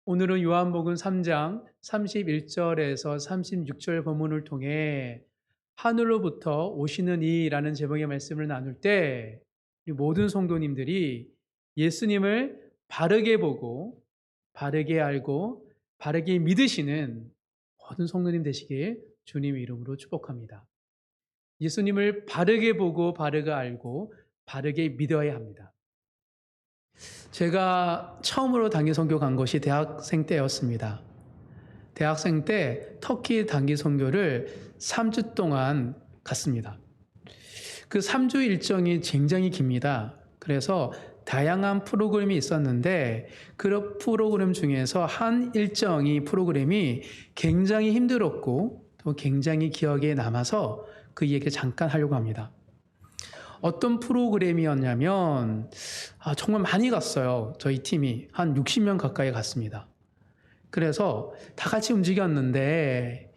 오늘은 요한복음 3장 31절에서 36절 본문을 통해 하늘로부터 오시는 이라는 제목의 말씀을 나눌 때 우리 모든 성도님들이 예수님을 바르게 보고 바르게 알고 바르게 믿으시는 모든 성도님 되시길 주님의 이름으로 축복합니다. 예수님을 바르게 보고 바르게 알고 바르게 믿어야 합니다. 제가 처음으로 단기 선교 간 것이 대학생 때였습니다. 대학생 때 터키 단기 선교를 3주 동안 갔습니다. 그 3주 일정이 굉장히 깁니다. 그래서 다양한 프로그램이 있었는데 그 프로그램 중에서 한 프로그램이 굉장히 힘들었고 또 굉장히 기억에 남아서 그 얘기를 잠깐 하려고 합니다. 어떤 프로그램이었냐면 정말 많이 갔어요. 저희 팀이 한 60명 가까이 갔습니다. 그래서 다 같이 움직였는데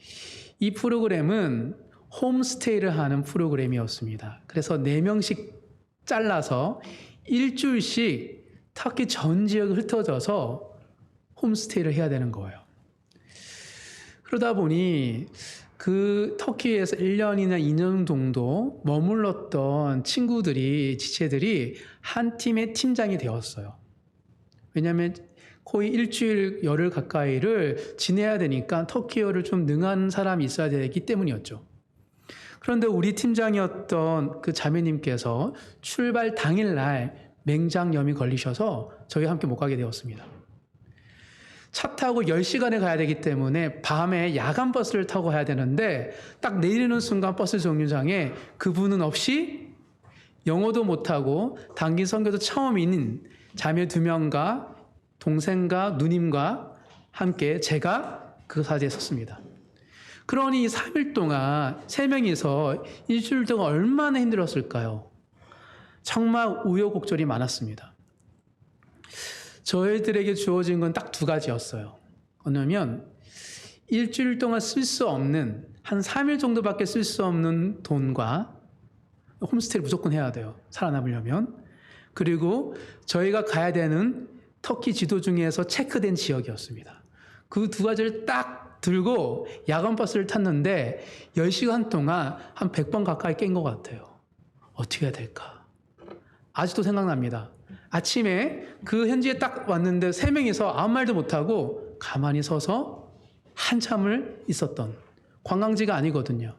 이 프로그램은 홈스테이를 하는 프로그램이었습니다. 그래서 4명씩 잘라서 일주일씩 터키 전 지역을 흩어져서 홈스테이를 해야 되는 거예요. 그러다 보니 그 터키에서 1년이나 2년 정도 머물렀던 지체들이 한 팀의 팀장이 되었어요. 왜냐하면 거의 일주일 열흘 가까이를 지내야 되니까 터키어를 좀 능한 사람이 있어야 되기 때문이었죠. 그런데 우리 팀장이었던 그 자매님께서 출발 당일날 맹장염이 걸리셔서 저희와 함께 못 가게 되었습니다. 차 타고 10시간에 가야 되기 때문에 밤에 야간 버스를 타고 가야 되는데 딱 내리는 순간 버스 정류장에 그분은 없이 영어도 못하고 단기 선교도 처음인 자매 2명과 동생과 누님과 함께 제가 그 사지에 섰습니다. 그러니 3일 동안 3명이서 일주일 동안 얼마나 힘들었을까요? 정말 우여곡절이 많았습니다. 저희들에게 주어진 건 딱 2가지였어요. 뭐냐면 일주일 동안 쓸 수 없는 한 3일 정도밖에 쓸 수 없는 돈과 홈스테이를 무조건 해야 돼요. 살아남으려면. 그리고 저희가 가야 되는 터키 지도 중에서 체크된 지역이었습니다. 그 2가지를 딱 들고 야간 버스를 탔는데 10시간 동안 한 100번 가까이 깬 것 같아요. 어떻게 해야 될까? 아직도 생각납니다. 아침에 그 현지에 딱 왔는데 3명이서 아무 말도 못하고 가만히 서서 한참을 있었던 관광지가 아니거든요.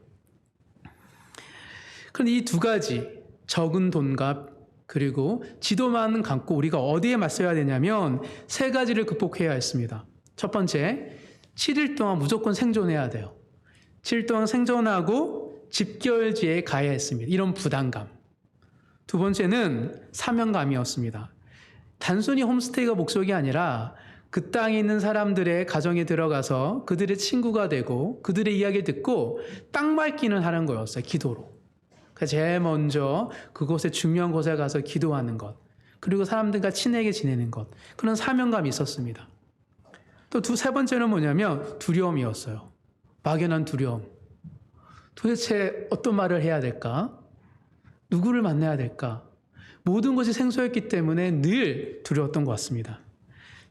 그런데 이 2가지 적은 돈과 그리고 지도만 갖고 우리가 어디에 맞서야 되냐면 3가지를 극복해야 했습니다. 첫 번째, 7일 동안 무조건 생존해야 돼요. 7일 동안 생존하고 집결지에 가야 했습니다. 이런 부담감. 2번째는 사명감이었습니다. 단순히 홈스테이가 목적이 아니라 그 땅에 있는 사람들의 가정에 들어가서 그들의 친구가 되고 그들의 이야기를 듣고 땅 밟기는 하는 거였어요. 기도로. 그래서 제일 먼저 그곳에 중요한 곳에 가서 기도하는 것. 그리고 사람들과 친하게 지내는 것. 그런 사명감이 있었습니다. 또 3번째는 뭐냐면 두려움이었어요. 막연한 두려움. 도대체 어떤 말을 해야 될까? 누구를 만나야 될까? 모든 것이 생소했기 때문에 늘 두려웠던 것 같습니다.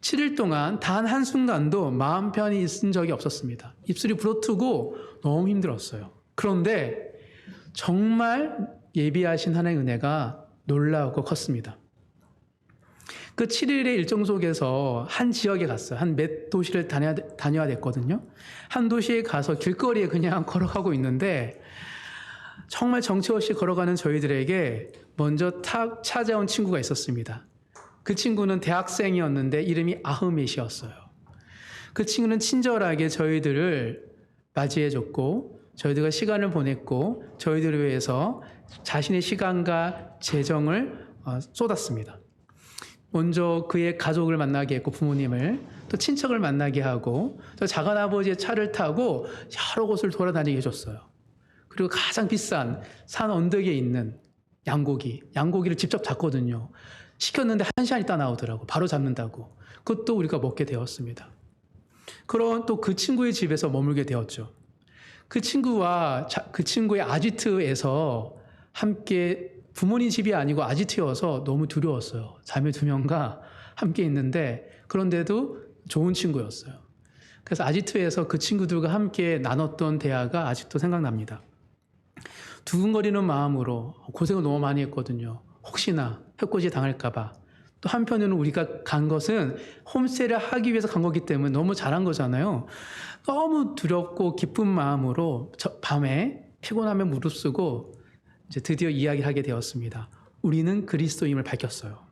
7일 동안 단 한순간도 마음 편히 있은 적이 없었습니다. 입술이 부러뜨고 너무 힘들었어요. 그런데 정말 예비하신 하나님의 은혜가 놀라웠고 컸습니다. 그 7일의 일정 속에서 한 지역에 갔어요. 한 몇 도시를 다녀야 됐거든요. 한 도시에 가서 길거리에 그냥 걸어가고 있는데 정말 정처 없이 걸어가는 저희들에게 먼저 찾아온 친구가 있었습니다. 그 친구는 대학생이었는데 이름이 아흐멧이었어요. 그 친구는 친절하게 저희들을 맞이해줬고 저희들과 시간을 보냈고 저희들을 위해서 자신의 시간과 재정을 쏟았습니다. 먼저 그의 가족을 만나게 했고 부모님을 또 친척을 만나게 하고 또 작은아버지의 차를 타고 여러 곳을 돌아다니게 해줬어요. 그리고 가장 비싼 산 언덕에 있는 양고기를 직접 잡거든요. 시켰는데 1시간 있다 나오더라고. 바로 잡는다고. 그것도 우리가 먹게 되었습니다. 그런 또 그 친구의 집에서 머물게 되었죠. 그 친구와 그 친구의 아지트에서 함께 부모님 집이 아니고 아지트여서 너무 두려웠어요. 자매 2명과 함께 있는데 그런데도 좋은 친구였어요. 그래서 아지트에서 그 친구들과 함께 나눴던 대화가 아직도 생각납니다. 두근거리는 마음으로 고생을 너무 많이 했거든요. 혹시나 해코지 당할까봐. 또 한편으로는 우리가 간 것은 홈스테이를 하기 위해서 간 거기 때문에 너무 잘한 거잖아요. 너무 두렵고 기쁜 마음으로 밤에 피곤하며 무릅쓰고 이제 드디어 이야기를 하게 되었습니다. 우리는 그리스도임을 밝혔어요.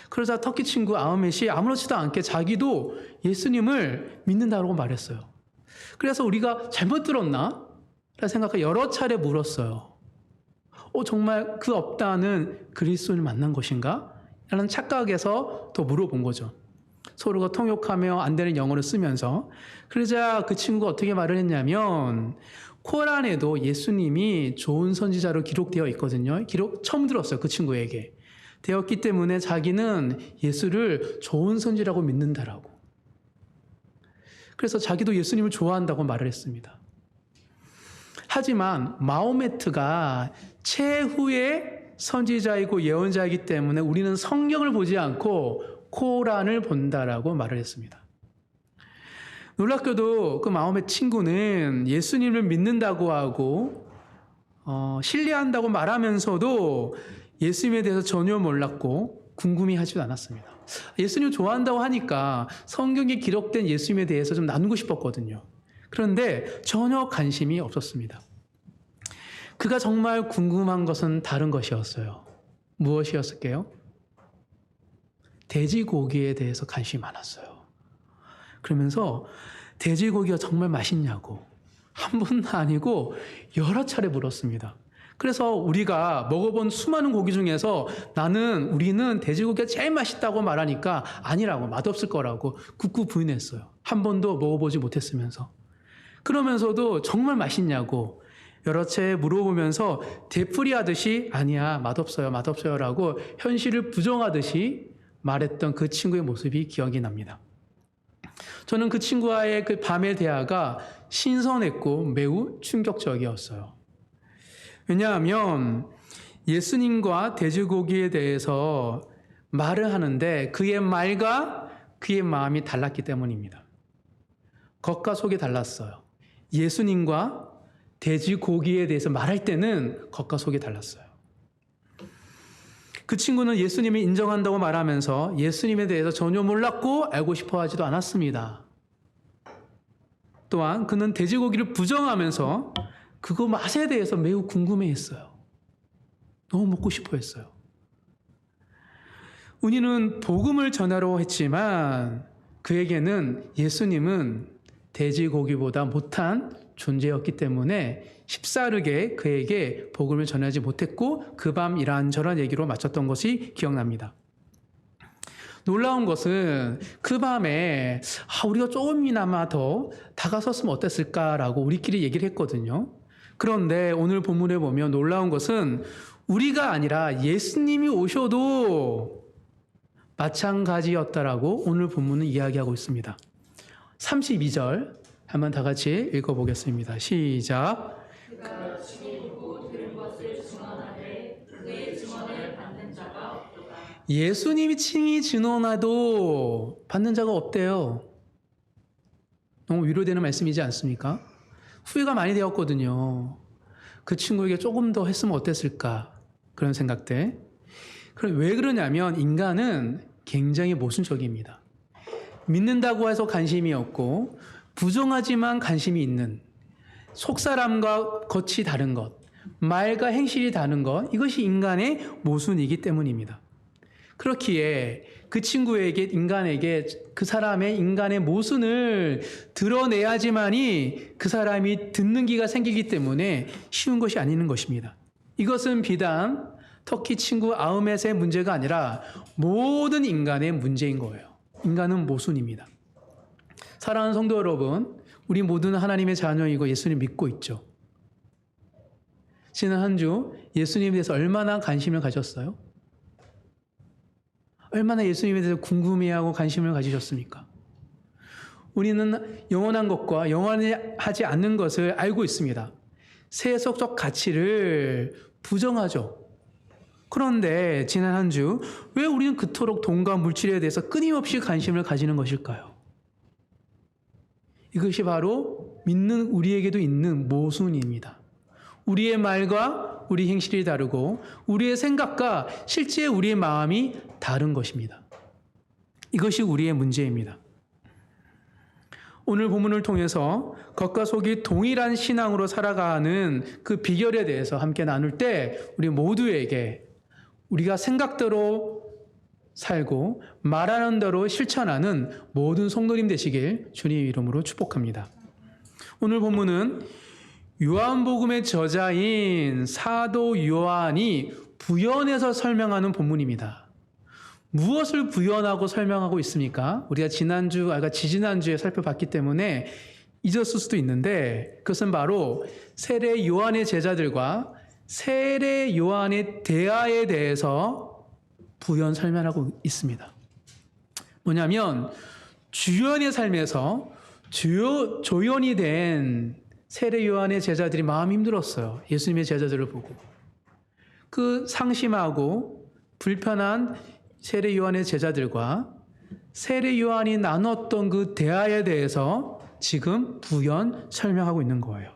그러자 터키 친구 아흐멧이 아무렇지도 않게 자기도 예수님을 믿는다고 말했어요. 그래서 우리가 잘못 들었나? 라는 생각을 여러 차례 물었어요. 정말 그 없다는 그리스도인을 만난 것인가? 라는 착각에서 또 물어본 거죠. 서로가 통역하며 안 되는 영어를 쓰면서. 그러자 그 친구가 어떻게 말을 했냐면 코란에도 예수님이 좋은 선지자로 기록되어 있거든요. 처음 들었어요. 그 친구에게. 되었기 때문에 자기는 예수를 좋은 선지라고 믿는다라고. 그래서 자기도 예수님을 좋아한다고 말을 했습니다. 하지만 마호메트가 최후의 선지자이고 예언자이기 때문에 우리는 성경을 보지 않고 코란을 본다라고 말을 했습니다. 놀랍게도 그 마호메트 친구는 예수님을 믿는다고 하고 신뢰한다고 말하면서도 예수님에 대해서 전혀 몰랐고 궁금해하지도 않았습니다. 예수님 좋아한다고 하니까 성경에 기록된 예수님에 대해서 좀 나누고 싶었거든요. 그런데 전혀 관심이 없었습니다. 그가 정말 궁금한 것은 다른 것이었어요. 무엇이었을까요? 돼지고기에 대해서 관심이 많았어요. 그러면서 돼지고기가 정말 맛있냐고 한 번도 아니고 여러 차례 물었습니다. 그래서 우리가 먹어본 수많은 고기 중에서 우리는 돼지고기가 제일 맛있다고 말하니까 아니라고, 맛없을 거라고 굳고 부인했어요. 한 번도 먹어보지 못했으면서. 그러면서도 정말 맛있냐고 여러 차례 물어보면서 되풀이하듯이 아니야, 맛없어요, 맛없어요 라고 현실을 부정하듯이 말했던 그 친구의 모습이 기억이 납니다. 저는 그 친구와의 그 밤의 대화가 신선했고 매우 충격적이었어요. 왜냐하면 예수님과 돼지고기에 대해서 말을 하는데 그의 말과 그의 마음이 달랐기 때문입니다. 겉과 속이 달랐어요. 예수님과 돼지고기에 대해서 말할 때는 겉과 속이 달랐어요. 그 친구는 예수님을 인정한다고 말하면서 예수님에 대해서 전혀 몰랐고 알고 싶어 하지도 않았습니다. 또한 그는 돼지고기를 부정하면서 그거 맛에 대해서 매우 궁금해했어요. 너무 먹고 싶어 했어요. 우리는 복음을 전하려 했지만 그에게는 예수님은 돼지고기보다 못한 존재였기 때문에 쉽사르게 그에게 복음을 전하지 못했고 그 밤 이런저런 얘기로 마쳤던 것이 기억납니다. 놀라운 것은 그 밤에 우리가 조금이나마 더 다가섰으면 어땠을까라고 우리끼리 얘기를 했거든요. 그런데 오늘 본문에 보면 놀라운 것은 우리가 아니라 예수님이 오셔도 마찬가지였다라고 오늘 본문은 이야기하고 있습니다. 32절 한번 다 같이 읽어보겠습니다. 시작. 그가 친히 보고 들은 것을 증언하되 그의 증언을 받는 자가 없도다. 예수님이 친히 증언하도 받는 자가 없대요. 너무 위로되는 말씀이지 않습니까? 후회가 많이 되었거든요. 그 친구에게 조금 더 했으면 어땠을까 그런 생각들. 그럼 왜 그러냐면 인간은 굉장히 모순적입니다. 믿는다고 해서 관심이 없고 부정하지만 관심이 있는 속사람과 겉이 다른 것, 말과 행실이 다른 것, 이것이 인간의 모순이기 때문입니다. 그렇기에 그 친구에게 인간에게 그 사람의 인간의 모순을 드러내야지만이 그 사람이 듣는 기가 생기기 때문에 쉬운 것이 아닌 것입니다. 이것은 비단 터키 친구 아흐멧의 문제가 아니라 모든 인간의 문제인 거예요. 인간은 모순입니다. 사랑하는 성도 여러분, 우리 모두는 하나님의 자녀이고 예수님 믿고 있죠. 지난 한 주 예수님에 대해서 얼마나 관심을 가졌어요? 얼마나 예수님에 대해서 궁금해하고 관심을 가지셨습니까? 우리는 영원한 것과 영원하지 않는 것을 알고 있습니다. 세속적 가치를 부정하죠. 그런데 지난 한 주 왜 우리는 그토록 돈과 물질에 대해서 끊임없이 관심을 가지는 것일까요? 이것이 바로 믿는 우리에게도 있는 모순입니다. 우리의 말과 우리 행실이 다르고 우리의 생각과 실제 우리의 마음이 다른 것입니다. 이것이 우리의 문제입니다. 오늘 본문을 통해서 겉과 속이 동일한 신앙으로 살아가는 그 비결에 대해서 함께 나눌 때 우리 모두에게 우리가 생각대로 살고 말하는 대로 실천하는 모든 성도님 되시길 주님 이름으로 축복합니다. 오늘 본문은 요한복음의 저자인 사도 요한이 부연해서 설명하는 본문입니다. 무엇을 부연하고 설명하고 있습니까? 우리가 지지난주에 살펴봤기 때문에 잊었을 수도 있는데 그것은 바로 세례 요한의 제자들과 세례 요한의 대화에 대해서 부연 설명하고 있습니다. 뭐냐면 주연의 삶에서 조연이 된 세례 요한의 제자들이 마음이 힘들었어요. 예수님의 제자들을 보고. 그 상심하고 불편한 세례 요한의 제자들과 세례 요한이 나눴던 그 대화에 대해서 지금 부연 설명하고 있는 거예요.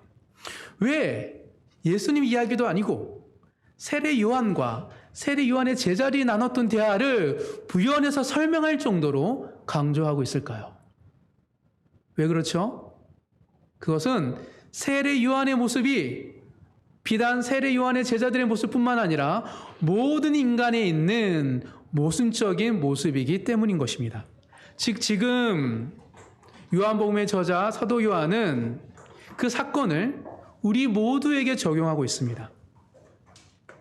왜 예수님 이야기도 아니고 세례 요한과 세례 요한의 제자들이 나눴던 대화를 부연해서 설명할 정도로 강조하고 있을까요? 왜 그렇죠? 그것은 세례 요한의 모습이 비단 세례 요한의 제자들의 모습뿐만 아니라 모든 인간에 있는 모순적인 모습이기 때문인 것입니다. 즉 지금 요한복음의 저자 사도 요한은 그 사건을 우리 모두에게 적용하고 있습니다.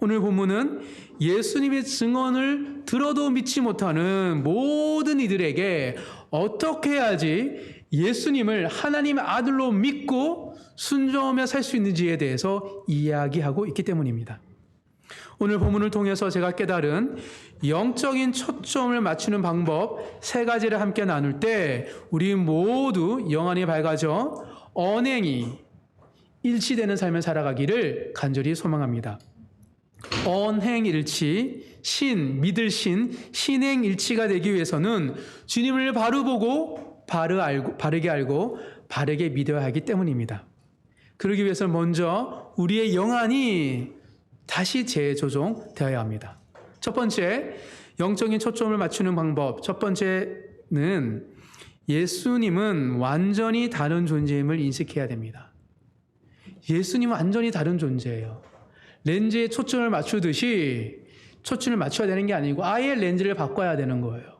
오늘 본문은 예수님의 증언을 들어도 믿지 못하는 모든 이들에게 어떻게 해야지 예수님을 하나님의 아들로 믿고 순종하며 살 수 있는지에 대해서 이야기하고 있기 때문입니다. 오늘 본문을 통해서 제가 깨달은 영적인 초점을 맞추는 방법 3가지를 함께 나눌 때 우리 모두 영안이 밝아져 언행이 일치되는 삶을 살아가기를 간절히 소망합니다. 언행일치, 믿을 신행일치가 되기 위해서는 주님을 바로 보고 바르게 알고 바르게 믿어야 하기 때문입니다. 그러기 위해서 먼저 우리의 영안이 다시 재조정되어야 합니다. 첫 번째, 영적인 초점을 맞추는 방법. 첫 번째는 예수님은 완전히 다른 존재임을 인식해야 됩니다. 예수님은 완전히 다른 존재예요. 렌즈에 초점을 맞추듯이 초점을 맞춰야 되는 게 아니고 아예 렌즈를 바꿔야 되는 거예요.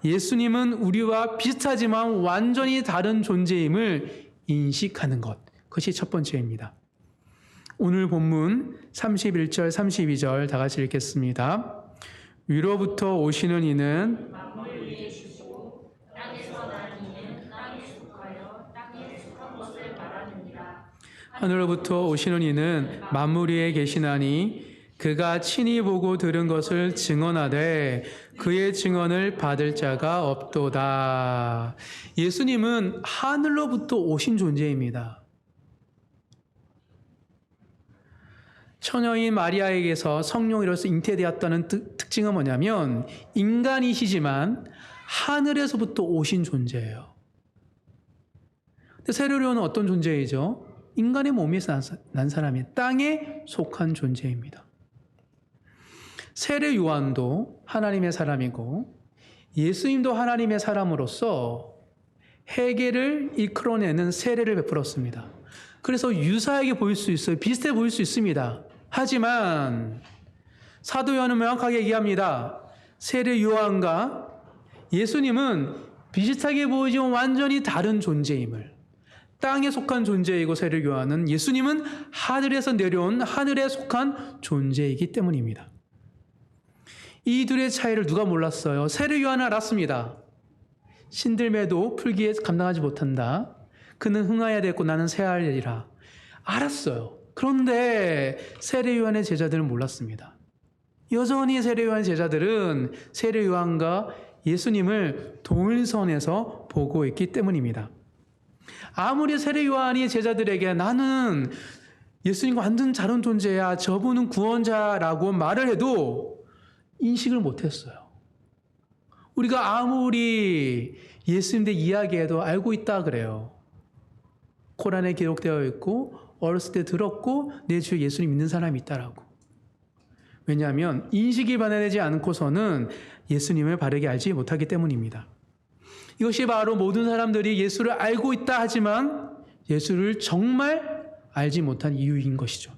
예수님은 우리와 비슷하지만 완전히 다른 존재임을 인식하는 것. 그것이 첫 번째입니다. 오늘 본문 31절, 32절 다 같이 읽겠습니다. 위로부터 오시는 이는 만물 위에 주시고 땅에서 난 이는 땅에 속하여 땅에 속한 것을 말하느니라. 하늘로부터 오시는 이는 만물 위에 계시나니 그가 친히 보고 들은 것을 증언하되 그의 증언을 받을 자가 없도다. 예수님은 하늘로부터 오신 존재입니다. 처녀인 마리아에게서 성령으로서 잉태되었다는 특징은 뭐냐면 인간이시지만 하늘에서부터 오신 존재예요. 근데 세례 요한은 어떤 존재이죠? 인간의 몸에서 난 사람이 땅에 속한 존재입니다. 세례 요한도 하나님의 사람이고 예수님도 하나님의 사람으로서 회개를 이끌어내는 세례를 베풀었습니다. 그래서 유사하게 보일 수 있어요. 비슷해 보일 수 있습니다. 하지만 사도 요한은 명확하게 얘기합니다. 세례 요한과 예수님은 비슷하게 보이지만 완전히 다른 존재임을. 땅에 속한 존재이고 세례 요한은 예수님은 하늘에서 내려온 하늘에 속한 존재이기 때문입니다. 이 둘의 차이를 누가 몰랐어요? 세례 요한은 알았습니다. 신들매도 풀기에 감당하지 못한다. 그는 흥하여야 되고 나는 쇠하리라. 알았어요. 그런데 세례 요한의 제자들은 몰랐습니다. 여전히 세례 요한의 제자들은 세례 요한과 예수님을 동일선에서 보고 있기 때문입니다. 아무리 세례 요한이 제자들에게 나는 예수님과 완전 다른 존재야, 저분은 구원자라고 말을 해도 인식을 못했어요. 우리가 아무리 예수님 대 이야기해도 알고 있다 그래요. 코란에 기록되어 있고 어렸을 때 들었고 내 주에 예수님 믿는 사람이 있다라고. 왜냐하면 인식이 변화되지 않고서는 예수님을 바르게 알지 못하기 때문입니다. 이것이 바로 모든 사람들이 예수를 알고 있다 하지만 예수를 정말 알지 못한 이유인 것이죠.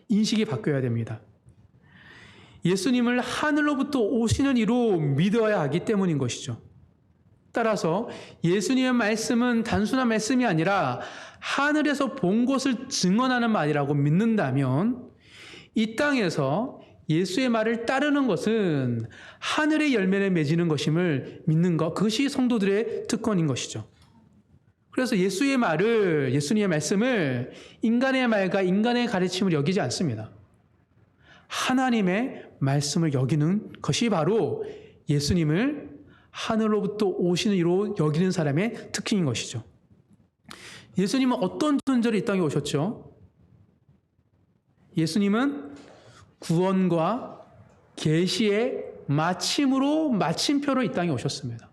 인식이 바뀌어야 됩니다. 예수님을 하늘로부터 오시는 이로 믿어야 하기 때문인 것이죠. 따라서 예수님의 말씀은 단순한 말씀이 아니라 하늘에서 본 것을 증언하는 말이라고 믿는다면 이 땅에서 예수의 말을 따르는 것은 하늘의 열매를 맺는 것임을 믿는 것, 그것이 성도들의 특권인 것이죠. 그래서 예수님의 말씀을 인간의 말과 인간의 가르침을 여기지 않습니다. 하나님의 말씀을 여기는 것이 바로 예수님을 하늘로부터 오시는 이로 여기는 사람의 특징인 것이죠. 예수님은 어떤 존재로 이 땅에 오셨죠? 예수님은 구원과 계시의 마침표로 이 땅에 오셨습니다.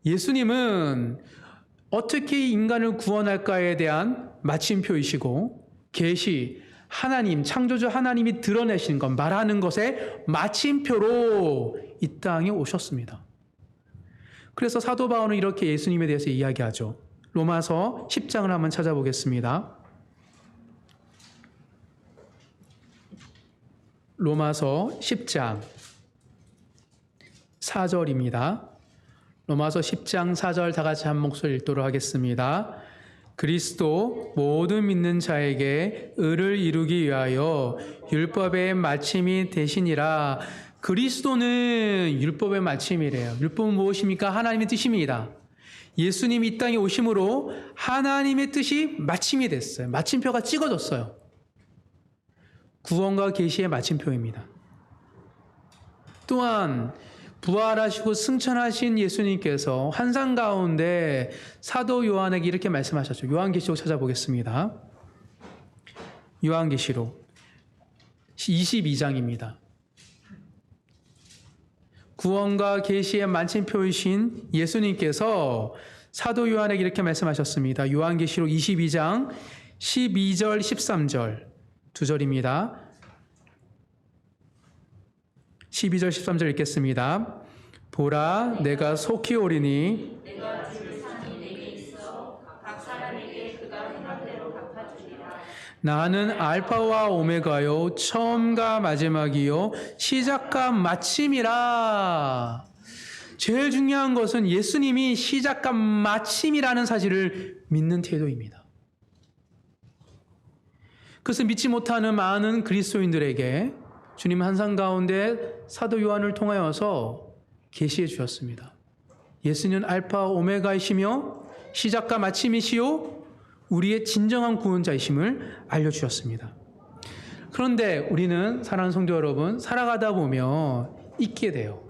예수님은 어떻게 인간을 구원할까에 대한 마침표이시고 계시, 하나님, 창조주 하나님이 드러내신 것, 말하는 것의 마침표로 이 땅에 오셨습니다. 그래서 사도 바울은 이렇게 예수님에 대해서 이야기하죠. 로마서 10장을 한번 찾아보겠습니다. 로마서 10장 4절입니다. 로마서 10장 4절 다 같이 한 목소리 읽도록 하겠습니다. 그리스도 모든 믿는 자에게 의를 이루기 위하여 율법의 마침이 되시니라. 그리스도는 율법의 마침이래요. 율법은 무엇입니까? 하나님의 뜻입니다. 예수님이 이 땅에 오심으로 하나님의 뜻이 마침이 됐어요. 마침표가 찍어졌어요. 구원과 계시의 마침표입니다. 또한 부활하시고 승천하신 예수님께서 환상 가운데 사도 요한에게 이렇게 말씀하셨죠. 요한계시록 찾아보겠습니다. 요한계시록 22장입니다. 구원과 계시의 마침표이신 예수님께서 사도 요한에게 이렇게 말씀하셨습니다. 요한계시록 22장 12절 13절 두 절입니다. 12절 13절 읽겠습니다. 보라 내가 속히 오리니 내가 줄 산이 내게 있어 각 사람에게 그가 행한 대로 갚아주리라. 나는 알파와 오메가요 처음과 마지막이요 시작과 마침이라. 제일 중요한 것은 예수님이 시작과 마침이라는 사실을 믿는 태도입니다. 그것을 믿지 못하는 많은 그리스도인들에게 주님 환상 가운데 사도 요한을 통하여서 계시해 주셨습니다. 예수는 알파 오메가이시며 시작과 마침이시요 우리의 진정한 구원자이심을 알려주셨습니다. 그런데 우리는 사랑하는 성도 여러분, 살아가다 보면 잊게 돼요.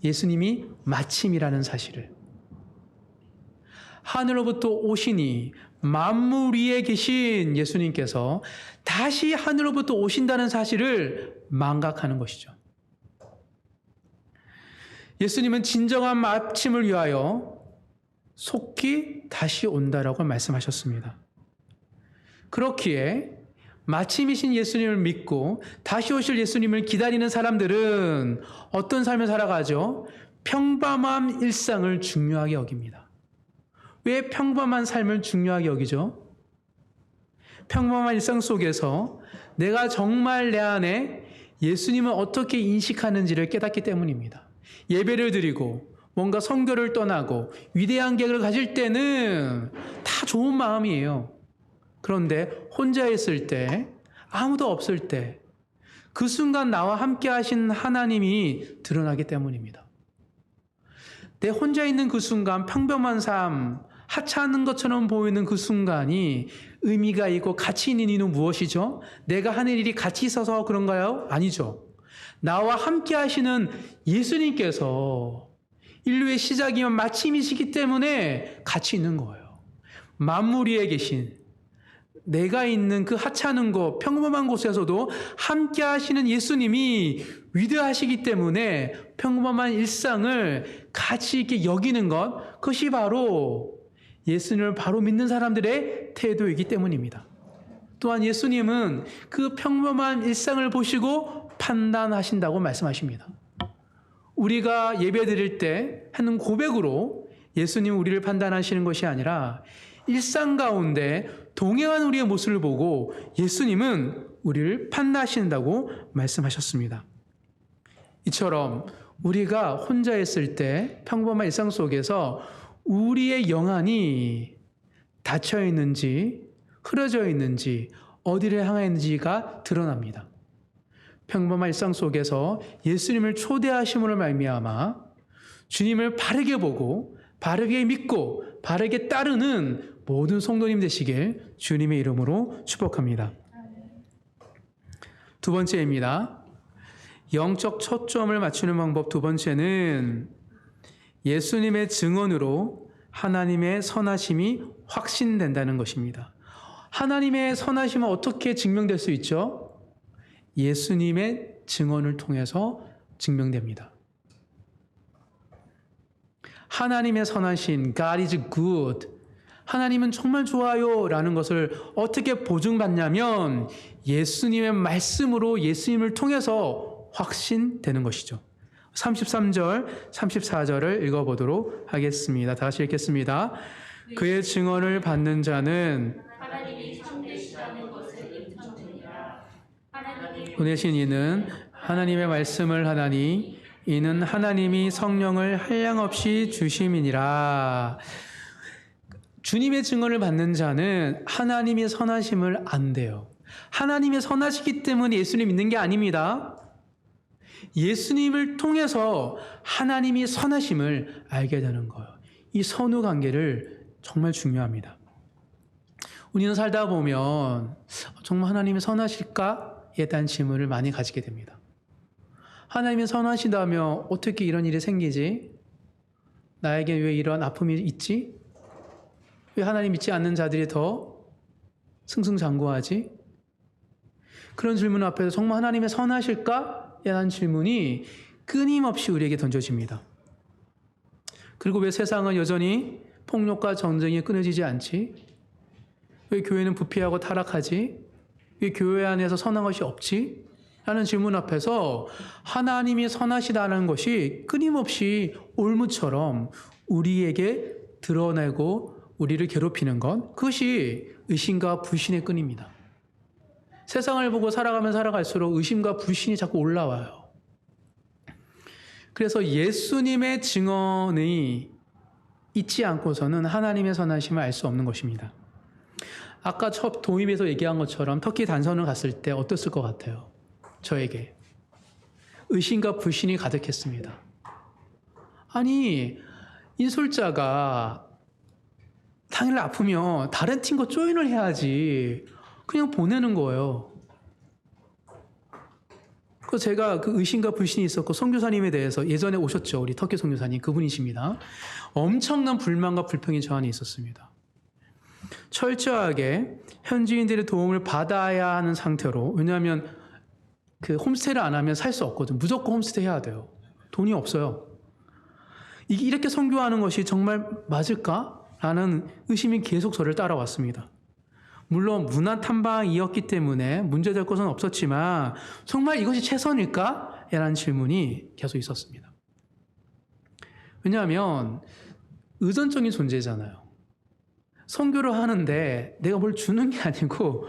예수님이 마침이라는 사실을. 하늘로부터 오시니 만물 위에 계신 예수님께서 다시 하늘로부터 오신다는 사실을 망각하는 것이죠. 예수님은 진정한 마침을 위하여 속히 다시 온다라고 말씀하셨습니다. 그렇기에 마침이신 예수님을 믿고 다시 오실 예수님을 기다리는 사람들은 어떤 삶을 살아가죠? 평범한 일상을 중요하게 여깁니다. 왜 평범한 삶을 중요하게 여기죠? 평범한 일상 속에서 내가 정말 내 안에 예수님을 어떻게 인식하는지를 깨닫기 때문입니다. 예배를 드리고 뭔가 선교를 떠나고 위대한 계획을 가질 때는 다 좋은 마음이에요. 그런데 혼자 있을 때, 아무도 없을 때, 그 순간 나와 함께 하신 하나님이 드러나기 때문입니다. 내 혼자 있는 그 순간 평범한 삶, 하찮은 것처럼 보이는 그 순간이 의미가 있고 가치 있는 이유는 무엇이죠? 내가 하는 일이 가치 있어서 그런가요? 아니죠. 나와 함께 하시는 예수님께서 인류의 시작이면 마침이시기 때문에 가치 있는 거예요. 만물 위에 계신 내가 있는 그 하찮은 곳, 평범한 곳에서도 함께 하시는 예수님이 위대하시기 때문에 평범한 일상을 가치 있게 여기는 것, 그것이 바로 예수님을 바로 믿는 사람들의 태도이기 때문입니다. 또한 예수님은 그 평범한 일상을 보시고 판단하신다고 말씀하십니다. 우리가 예배 드릴 때 하는 고백으로 예수님은 우리를 판단하시는 것이 아니라 일상 가운데 동행하는 우리의 모습을 보고 예수님은 우리를 판단하신다고 말씀하셨습니다. 이처럼 우리가 혼자 있을 때 평범한 일상 속에서 우리의 영안이 닫혀 있는지 흐려져 있는지 어디를 향해 있는지가 드러납니다. 평범한 일상 속에서 예수님을 초대하심으로 말미암아 주님을 바르게 보고 바르게 믿고 바르게 따르는 모든 성도님 되시길 주님의 이름으로 축복합니다. 두 번째입니다. 영적 초점을 맞추는 방법 두 번째는 예수님의 증언으로 하나님의 선하심이 확신된다는 것입니다. 하나님의 선하심은 어떻게 증명될 수 있죠? 예수님의 증언을 통해서 증명됩니다. 하나님의 선하심, God is good. 하나님은 정말 좋아요 라는 것을 어떻게 보증받냐면 예수님의 말씀으로 예수님을 통해서 확신되는 것이죠. 33절, 34절을 읽어보도록 하겠습니다. 다 같이 읽겠습니다. 그의 증언을 받는 자는 하나님이 참되시다는 것을 인정하니라. 하나님이 보내신 이는 하나님의 말씀을 하나니 이는 하나님이 성령을 한량없이 주심이니라. 주님의 증언을 받는 자는 하나님의 선하심을 안대요. 하나님의 선하시기 때문에 예수님 믿는 게 아닙니다. 예수님을 통해서 하나님이 선하심을 알게 되는 거예요. 이 선후 관계를 정말 중요합니다. 우리는 살다 보면 정말 하나님이 선하실까에 대한 질문을 많이 가지게 됩니다. 하나님이 선하시다면 어떻게 이런 일이 생기지? 나에게 왜 이런 아픔이 있지? 왜 하나님 믿지 않는 자들이 더 승승장구하지? 그런 질문 앞에서 정말 하나님의 선하실까? 라는 질문이 끊임없이 우리에게 던져집니다. 그리고 왜 세상은 여전히 폭력과 전쟁이 끊어지지 않지? 왜 교회는 부패하고 타락하지? 왜 교회 안에서 선한 것이 없지? 라는 질문 앞에서 하나님이 선하시다는 것이 끊임없이 올무처럼 우리에게 드러내고 우리를 괴롭히는 것, 그것이 의심과 불신의 끈입니다. 세상을 보고 살아가면 살아갈수록 의심과 불신이 자꾸 올라와요. 그래서 예수님의 증언이 있지 않고서는 하나님의 선하심을 알 수 없는 것입니다. 아까 첫 도입에서 얘기한 것처럼 터키 단선을 갔을 때 어땠을 것 같아요? 저에게 의심과 불신이 가득했습니다. 아니, 인솔자가 당일 아프면 다른 팀과 조인을 해야지 그냥 보내는 거예요. 그래서 제가 그 의심과 불신이 있었고 선교사님에 대해서 예전에 오셨죠. 우리 터키 선교사님 그분이십니다. 엄청난 불만과 불평이 저 안에 있었습니다. 철저하게 현지인들의 도움을 받아야 하는 상태로, 왜냐하면 그 홈스테이를 안 하면 살 수 없거든. 무조건 홈스테이 해야 돼요. 돈이 없어요. 이렇게 선교하는 것이 정말 맞을까? 라는 의심이 계속 저를 따라왔습니다. 물론 문화 탐방이었기 때문에 문제될 것은 없었지만 정말 이것이 최선일까? 라는 질문이 계속 있었습니다. 왜냐하면 의존적인 존재잖아요. 선교를 하는데 내가 뭘 주는 게 아니고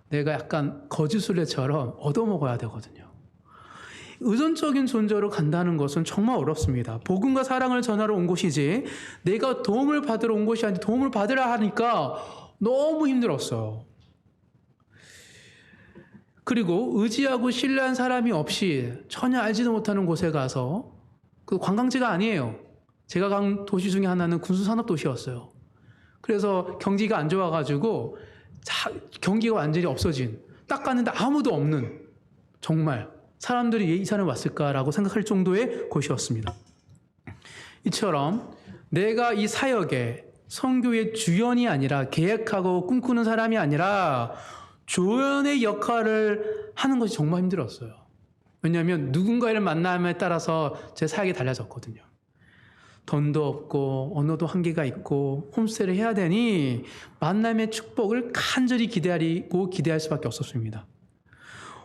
내가 약간 거짓술래처럼 얻어먹어야 되거든요. 의존적인 존재로 간다는 것은 정말 어렵습니다. 복음과 사랑을 전하러 온 곳이지 내가 도움을 받으러 온 곳이 아니라 도움을 받으라 하니까 너무 힘들었어요. 그리고 의지하고 신뢰한 사람이 없이 전혀 알지도 못하는 곳에 가서, 그 관광지가 아니에요. 제가 간 도시 중에 하나는 군수산업도시였어요. 그래서 경기가 안 좋아가지고 경기가 완전히 없어진, 딱 갔는데 아무도 없는, 정말 사람들이 왜 이 산에 왔을까라고 생각할 정도의 곳이었습니다. 이처럼 내가 이 사역에 선교의 주연이 아니라 계획하고 꿈꾸는 사람이 아니라 조연의 역할을 하는 것이 정말 힘들었어요. 왜냐하면 누군가를 만남에 따라서 제 사역이 달라졌거든요. 돈도 없고 언어도 한계가 있고 홈스테이를 해야 되니 만남의 축복을 간절히 기대할 수밖에 없었습니다.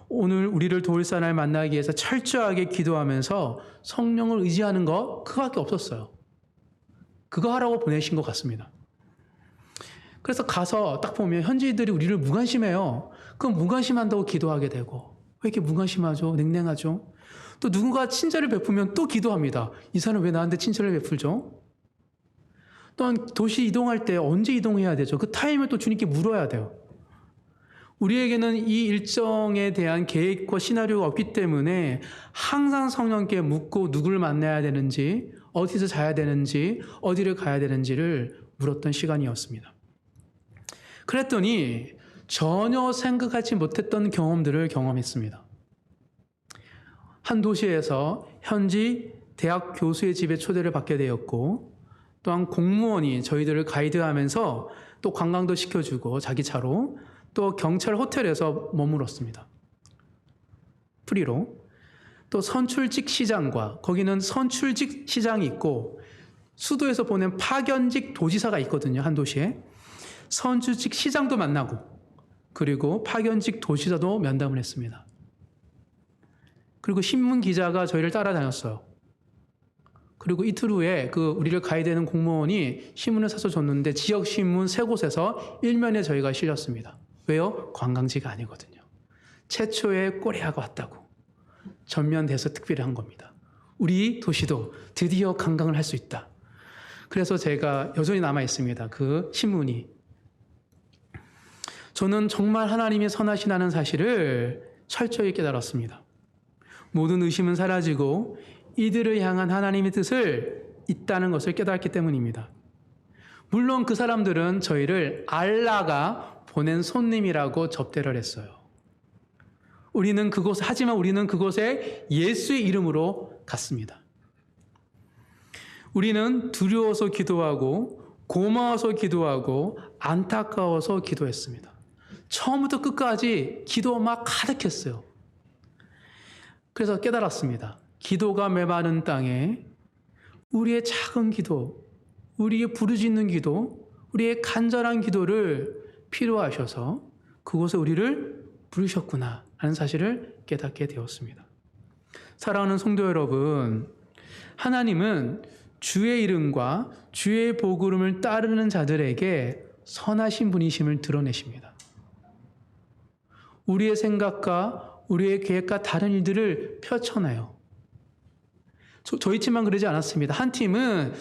오늘 우리를 도울 사람을 만나기 위해서 철저하게 기도하면서 성령을 의지하는 것 그거밖에 없었어요. 그거 하라고 보내신 것 같습니다. 그래서 가서 딱 보면 현지인들이 우리를 무관심해요. 그럼 무관심한다고 기도하게 되고 왜 이렇게 무관심하죠? 냉랭하죠? 또 누군가 친절을 베푸면 또 기도합니다. 이 사람 왜 나한테 친절을 베풀죠? 또한 도시 이동할 때 언제 이동해야 되죠? 그 타임을 또 주님께 물어야 돼요. 우리에게는 이 일정에 대한 계획과 시나리오가 없기 때문에 항상 성령께 묻고 누구를 만나야 되는지, 어디서 자야 되는지, 어디를 가야 되는지를 물었던 시간이었습니다. 그랬더니 전혀 생각하지 못했던 경험들을 경험했습니다. 한 도시에서 현지 대학 교수의 집에 초대를 받게 되었고 또한 공무원이 저희들을 가이드하면서 또 관광도 시켜주고 자기 차로 또 경찰 호텔에서 머물었습니다. 프리로. 또 선출직 시장과 거기는 선출직 시장이 있고 수도에서 보낸 파견직 도지사가 있거든요. 한 도시에. 선출직 시장도 만나고 그리고 파견직 도지사도 면담을 했습니다. 그리고 신문 기자가 저희를 따라다녔어요. 그리고 이틀 후에 우리를 가이드하는 공무원이 신문을 사서 줬는데 지역 신문 3곳에서 일면에 저희가 실렸습니다. 왜요? 관광지가 아니거든요. 최초의 꼬레아가 왔다고. 전면대서 특별히 한 겁니다. 우리 도시도 드디어 관광을 할 수 있다. 그래서 제가 여전히 남아 있습니다. 그 신문이. 저는 정말 하나님이 선하시다는 사실을 철저히 깨달았습니다. 모든 의심은 사라지고 이들을 향한 하나님의 뜻을 있다는 것을 깨달았기 때문입니다. 물론 그 사람들은 저희를 알라가 보낸 손님이라고 접대를 했어요. 하지만 우리는 그곳에 예수의 이름으로 갔습니다. 우리는 두려워서 기도하고 고마워서 기도하고 안타까워서 기도했습니다. 처음부터 끝까지 기도 막 가득했어요. 그래서 깨달았습니다. 기도가 메마른 땅에 우리의 작은 기도, 우리의 부르짖는 기도, 우리의 간절한 기도를 필요하셔서 그곳에 우리를 부르셨구나 하는 사실을 깨닫게 되었습니다. 사랑하는 성도 여러분, 하나님은 주의 이름과 주의 보구름을 따르는 자들에게 선하신 분이심을 드러내십니다. 우리의 생각과 우리의 계획과 다른 일들을 펼쳐내요. 저희 팀만 그러지 않았습니다. 한 팀은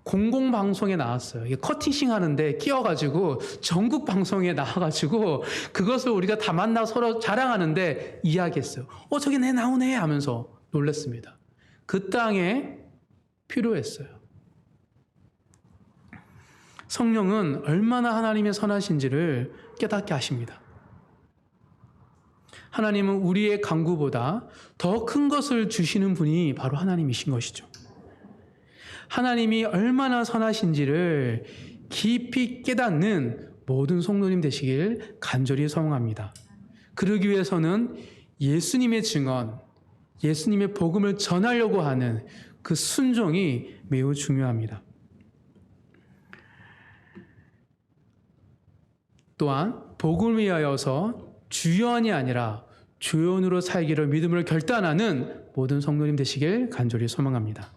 공공방송에 나왔어요. 이게 커팅싱 하는데 끼어가지고 전국 방송에 나와가지고 그것을 우리가 다 만나 서로 자랑하는데 이야기했어요. 저기 내 나오네 하면서 놀랐습니다. 그 땅에 필요했어요. 성령은 얼마나 하나님의 선하신지를 깨닫게 하십니다. 하나님은 우리의 간구보다 더 큰 것을 주시는 분이 바로 하나님이신 것이죠. 하나님이 얼마나 선하신지를 깊이 깨닫는 모든 성도님 되시길 간절히 소망합니다. 그러기 위해서는 예수님의 증언, 예수님의 복음을 전하려고 하는 그 순종이 매우 중요합니다. 또한 복음을 위하여서 주연이 아니라 조연으로 살기를 믿음으로 결단하는 모든 성도님 되시길 간절히 소망합니다.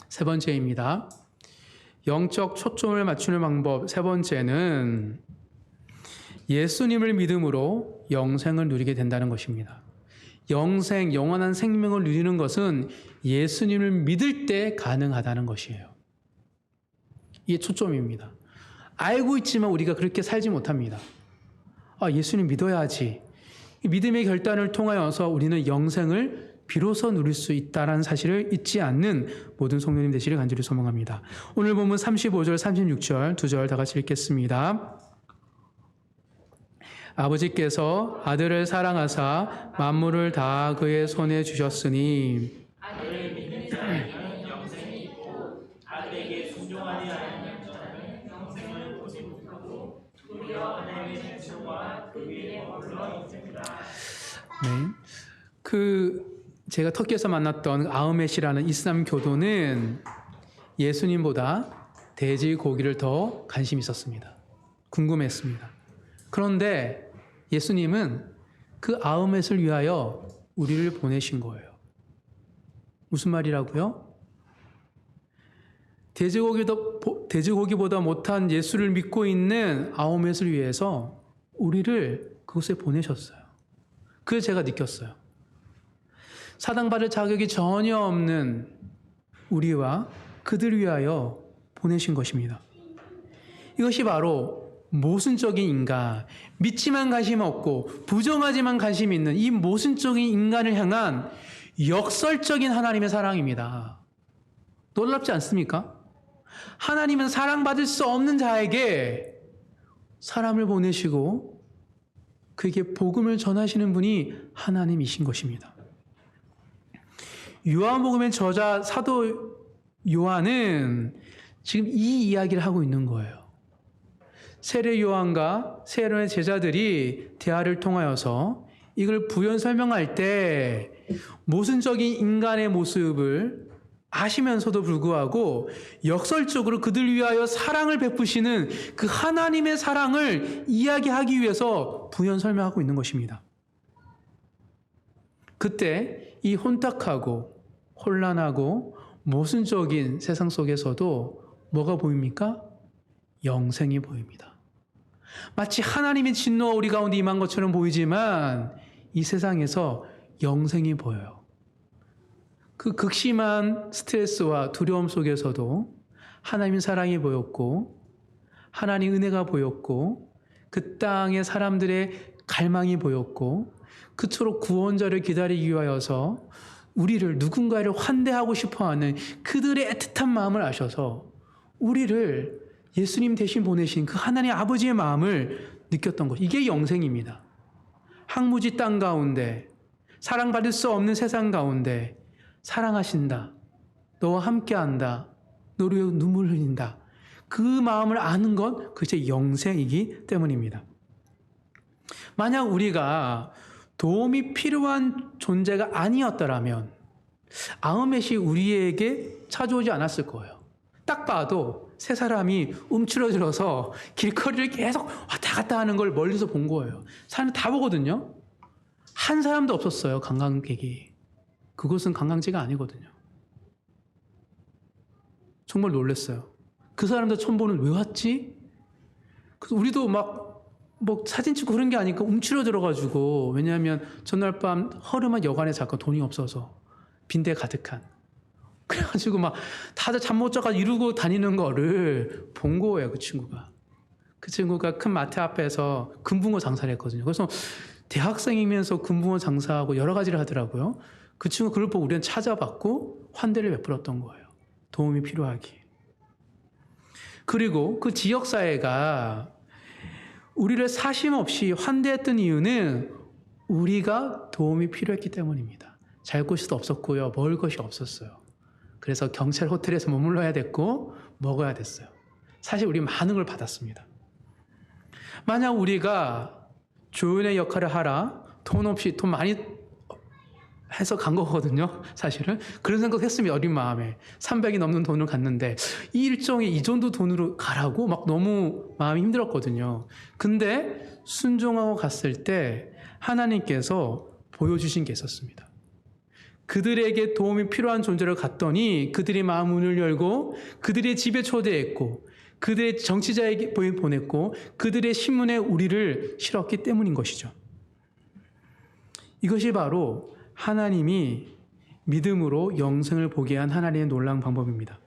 세 번째입니다. 영적 초점을 맞추는 방법 세 번째는 예수님을 믿음으로 영생을 누리게 된다는 것입니다. 영원한 생명을 누리는 것은 예수님을 믿을 때 가능하다는 것이에요. 이게 초점입니다. 알고 있지만 우리가 그렇게 살지 못합니다. 예수님 믿어야지. 믿음의 결단을 통하여서 우리는 영생을 비로소 누릴 수 있다는 사실을 잊지 않는 모든 성도님 되시길 간절히 소망합니다. 오늘 본문 35절, 36절 두 절 다 같이 읽겠습니다. 아버지께서 아들을 사랑하사 만물을 다 그의 손에 주셨으니 아들을 믿는 자에게는 영생이 있고 아들에게 순종하지 않는 자는 영생을 보지 못하고 도리어 하나님의 백성과 그 위에 머물러 있습니다. 네. 제가 터키에서 만났던 아흐멧이라는 이슬람 교도는 예수님보다 돼지고기를 더 관심이 있었습니다. 궁금했습니다. 그런데 예수님은 그 아흐멧을 위하여 우리를 보내신 거예요. 무슨 말이라고요? 돼지고기보다 못한 예수를 믿고 있는 아흐멧을 위해서 우리를 그곳에 보내셨어요. 그래서 제가 느꼈어요. 사당받을 자격이 전혀 없는 우리와 그들 위하여 보내신 것입니다. 이것이 바로 모순적인 인간, 믿지만 관심 없고 부정하지만 관심 있는 이 모순적인 인간을 향한 역설적인 하나님의 사랑입니다. 놀랍지 않습니까? 하나님은 사랑받을 수 없는 자에게 사람을 보내시고 그에게 복음을 전하시는 분이 하나님이신 것입니다. 요한복음의 저자 사도 요한은 지금 이 이야기를 하고 있는 거예요. 세례 요한과 세례의 제자들이 대화를 통하여서 이걸 부연 설명할 때 모순적인 인간의 모습을 아시면서도 불구하고 역설적으로 그들 위하여 사랑을 베푸시는 그 하나님의 사랑을 이야기하기 위해서 부연 설명하고 있는 것입니다. 그때 이 혼탁하고 혼란하고 모순적인 세상 속에서도 뭐가 보입니까? 영생이 보입니다. 마치 하나님의 진노가 우리 가운데 임한 것처럼 보이지만 이 세상에서 영생이 보여요. 그 극심한 스트레스와 두려움 속에서도 하나님의 사랑이 보였고 하나님 은혜가 보였고 그 땅의 사람들의 갈망이 보였고 그토록 구원자를 기다리기 위하여서 우리를 누군가를 환대하고 싶어하는 그들의 애틋한 마음을 아셔서 우리를 예수님 대신 보내신 그 하나님 아버지의 마음을 느꼈던 것. 이게 영생입니다. 황무지 땅 가운데 사랑받을 수 없는 세상 가운데 사랑하신다. 너와 함께한다. 너를 위해 눈물 흘린다. 그 마음을 아는 것 그것이 영생이기 때문입니다. 만약 우리가 도움이 필요한 존재가 아니었더라면 아흐멧이 우리에게 찾아오지 않았을 거예요. 딱 봐도 세 사람이 움츠러들어서 길거리를 계속 왔다 갔다 하는 걸 멀리서 본 거예요. 사람 다 보거든요. 한 사람도 없었어요. 관광객이. 그곳은 관광지가 아니거든요. 정말 놀랐어요. 그 사람들 처음 보는 왜 왔지? 그래서 우리도 막 뭐 사진 찍고 그런 게 아니까 움츠러들어가지고 왜냐하면 전날 밤 허름한 여관에 잠깐 돈이 없어서 빈대 가득한 그래가지고 막 다들 잠 못 자가 이러고 다니는 거를 본 거예요. 그 친구가 큰 마트 앞에서 금붕어 장사를 했거든요. 그래서 대학생이면서 금붕어 장사하고 여러 가지를 하더라고요. 그 친구 그걸 보고 우리는 찾아봤고 환대를 베풀었던 거예요. 도움이 필요하기에. 그리고 그 지역사회가 우리를 사심 없이 환대했던 이유는 우리가 도움이 필요했기 때문입니다. 잘 곳이 없었고요. 먹을 것이 없었어요. 그래서 경찰 호텔에서 머물러야 됐고 먹어야 됐어요. 사실 우리 많은 걸 받았습니다. 만약 우리가 조연의 역할을 하라 돈 없이 돈 많이 해서 간 거거든요. 사실은 그런 생각했습니다. 어린 마음에 300이 넘는 돈을 갔는데 이 일정에 이 정도 돈으로 가라고 막 너무 마음이 힘들었거든요. 근데 순종하고 갔을 때 하나님께서 보여주신 게 있었습니다. 그들에게 도움이 필요한 존재를 갔더니 그들의 마음 문을 열고 그들의 집에 초대했고 그들의 정치자에게 보냈고 그들의 신문에 우리를 실었기 때문인 것이죠. 이것이 바로 하나님이 믿음으로 영생을 보게 한 하나님의 놀라운 방법입니다.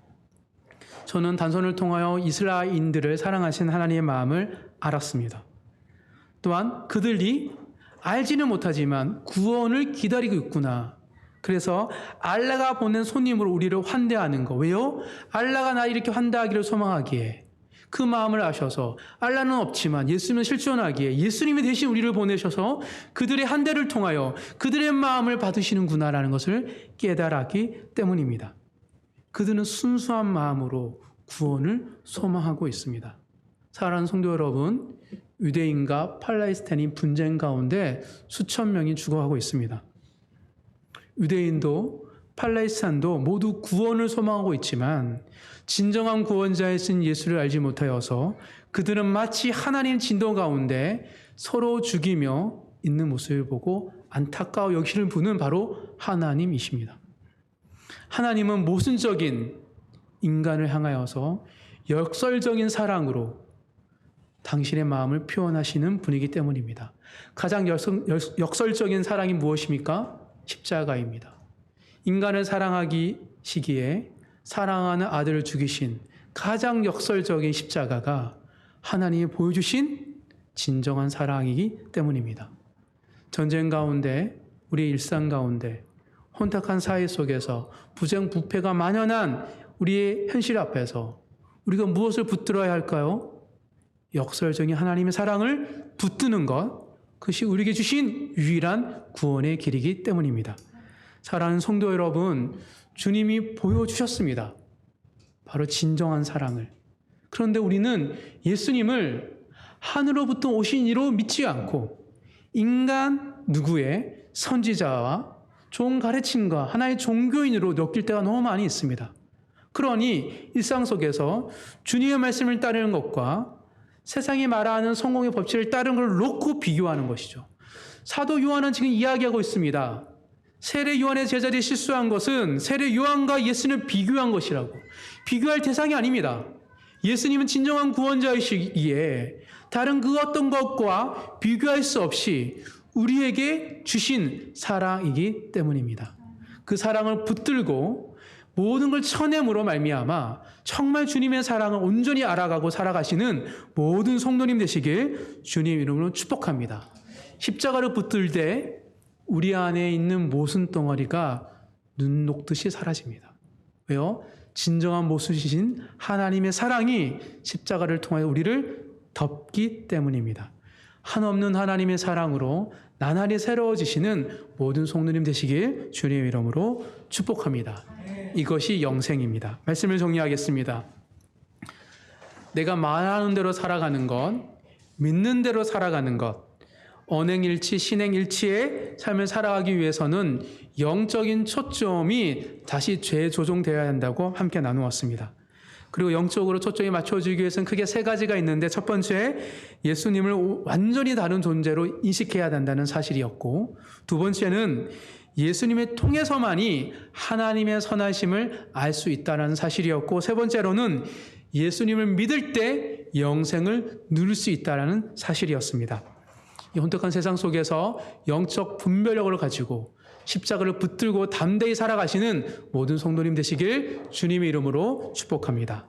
저는 단선을 통하여 이스라엘인들을 사랑하신 하나님의 마음을 알았습니다. 또한 그들이 알지는 못하지만 구원을 기다리고 있구나. 그래서 알라가 보낸 손님으로 우리를 환대하는 거. 왜요? 알라가 나 이렇게 환대하기를 소망하기에 그 마음을 아셔서 알라는 없지만 예수님은 실존하기에 예수님이 대신 우리를 보내셔서 그들의 환대를 통하여 그들의 마음을 받으시는구나라는 것을 깨달았기 때문입니다. 그들은 순수한 마음으로 구원을 소망하고 있습니다. 사랑하는 성도 여러분, 유대인과 팔레스타인 분쟁 가운데 수천 명이 죽어가고 있습니다. 유대인도 팔레스타인도 모두 구원을 소망하고 있지만 진정한 구원자이신 예수를 알지 못하여서 그들은 마치 하나님 진동 가운데 서로 죽이며 있는 모습을 보고 안타까워 여기는 분은 바로 하나님이십니다. 하나님은 모순적인 인간을 향하여서 역설적인 사랑으로 당신의 마음을 표현하시는 분이기 때문입니다. 가장 역설적인 사랑이 무엇입니까? 십자가입니다. 인간을 사랑하기 시기에 사랑하는 아들을 죽이신 가장 역설적인 십자가가 하나님이 보여주신 진정한 사랑이기 때문입니다. 전쟁 가운데, 우리의 일상 가운데, 혼탁한 사회 속에서 부정부패가 만연한 우리의 현실 앞에서 우리가 무엇을 붙들어야 할까요? 역설적인 하나님의 사랑을 붙드는 것, 그것이 우리에게 주신 유일한 구원의 길이기 때문입니다. 사랑하는 성도 여러분, 주님이 보여주셨습니다. 바로 진정한 사랑을. 그런데 우리는 예수님을 하늘로부터 오신 이로 믿지 않고 인간 누구의 선지자와 좋은 가르침과 하나의 종교인으로 엮일 때가 너무 많이 있습니다. 그러니 일상 속에서 주님의 말씀을 따르는 것과 세상이 말하는 성공의 법칙을 따르는 걸 놓고 비교하는 것이죠. 사도 요한은 지금 이야기하고 있습니다. 세례 요한의 제자들이 실수한 것은 세례 요한과 예수님을 비교한 것이라고. 비교할 대상이 아닙니다. 예수님은 진정한 구원자이시기에 다른 그 어떤 것과 비교할 수 없이 우리에게 주신 사랑이기 때문입니다. 그 사랑을 붙들고 모든 걸 쳐냄으로 말미암아 정말 주님의 사랑을 온전히 알아가고 살아가시는 모든 성도님 되시길 주님 이름으로 축복합니다. 십자가를 붙들 때 우리 안에 있는 모순 덩어리가 눈 녹듯이 사라집니다. 왜요? 진정한 모순이신 하나님의 사랑이 십자가를 통하여 우리를 덮기 때문입니다. 한없는 하나님의 사랑으로 나날이 새로워지시는 모든 성도님 되시길 주님의 이름으로 축복합니다. 이것이 영생입니다. 말씀을 정리하겠습니다. 내가 말하는 대로 살아가는 것, 믿는 대로 살아가는 것, 언행일치, 신행일치의 삶을 살아가기 위해서는 영적인 초점이 다시 재조정되어야 한다고 함께 나누었습니다. 그리고 영적으로 초점이 맞춰지기 위해서는 크게 세 가지가 있는데, 첫 번째, 예수님을 완전히 다른 존재로 인식해야 된다는 사실이었고, 두 번째는 예수님을 통해서만이 하나님의 선하심을 알 수 있다는 사실이었고, 세 번째로는 예수님을 믿을 때 영생을 누릴 수 있다는 사실이었습니다. 이 혼탁한 세상 속에서 영적 분별력을 가지고 십자가를 붙들고 담대히 살아가시는 모든 성도님 되시길 주님의 이름으로 축복합니다.